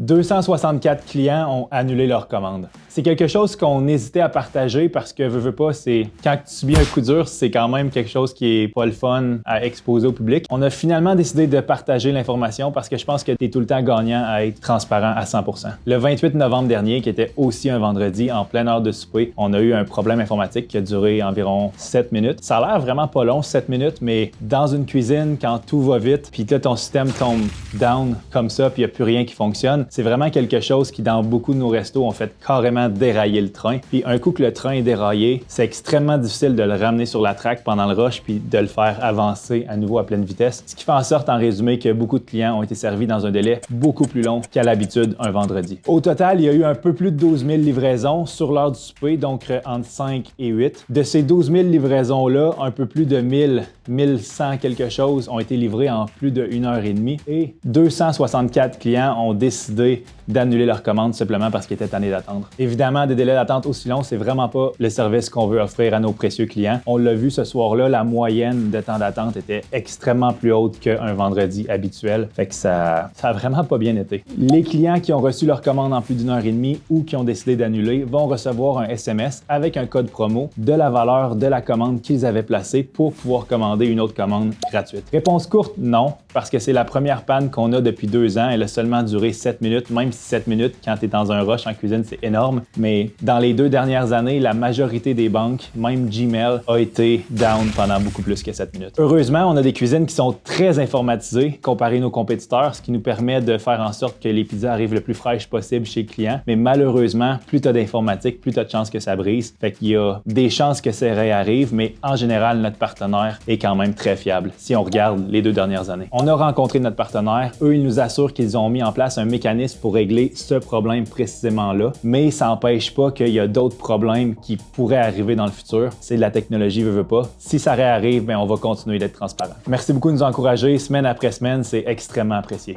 264 clients ont annulé leur commande. C'est quelque chose qu'on hésitait à partager parce que, veux pas, c'est quand tu subis un coup dur, c'est quand même quelque chose qui est pas le fun à exposer au public. On a finalement décidé de partager l'information parce que je pense que tu es tout le temps gagnant à être transparent à 100%. Le 28 novembre dernier, qui était aussi un vendredi, en pleine heure de souper, on a eu un problème informatique qui a duré environ 7 minutes. Ça a l'air vraiment pas long, 7 minutes, mais dans une cuisine, quand tout va vite, puis là, ton système tombe down comme ça, puis il n'y a plus rien qui fonctionne, c'est vraiment quelque chose qui, dans beaucoup de nos restos, ont fait carrément dérailler le train. Puis un coup que le train est déraillé, c'est extrêmement difficile de le ramener sur la track pendant le rush puis de le faire avancer à nouveau à pleine vitesse. Ce qui fait en sorte, en résumé, que beaucoup de clients ont été servis dans un délai beaucoup plus long qu'à l'habitude un vendredi. Au total, il y a eu un peu plus de 12 000 livraisons sur l'heure du souper, donc entre 5 et 8. De ces 12 000 livraisons-là, un peu plus de 1100 quelque chose ont été livrés en plus de 1h30 et 264 clients ont décidé d'annuler leur commande simplement parce qu'ils étaient tannés d'attendre. Évidemment, des délais d'attente aussi longs, c'est vraiment pas le service qu'on veut offrir à nos précieux clients. On l'a vu ce soir-là, la moyenne de temps d'attente était extrêmement plus haute qu'un vendredi habituel. Fait que ça a vraiment pas bien été. Les clients qui ont reçu leur commande en plus d'1h30 ou qui ont décidé d'annuler vont recevoir un SMS avec un code promo de la valeur de la commande qu'ils avaient placée pour pouvoir commander une autre commande gratuite. Réponse courte, non, parce que c'est la première panne qu'on a depuis 2 ans. Elle a seulement duré 7 minutes, même si 7 minutes, quand tu es dans un rush en cuisine, c'est énorme. Mais dans les 2 dernières années, la majorité des banques, même Gmail, a été down pendant beaucoup plus que 7 minutes. Heureusement, on a des cuisines qui sont très informatisées comparé à nos compétiteurs, ce qui nous permet de faire en sorte que les pizzas arrivent le plus fraîches possible chez le client. Mais malheureusement, plus tu as d'informatique, plus tu as de chances que ça brise. Fait qu'il y a des chances que ça réarrive, mais en général, notre partenaire est quand même très fiable si on regarde les 2 dernières années. On a rencontré notre partenaire. Eux, ils nous assurent qu'ils ont mis en place un mécanisme pour régler ce problème précisément-là, mais ça n'empêche pas qu'il y a d'autres problèmes qui pourraient arriver dans le futur. C'est de la technologie, veut pas. Si ça réarrive, on va continuer d'être transparent. Merci beaucoup de nous encourager semaine après semaine, c'est extrêmement apprécié.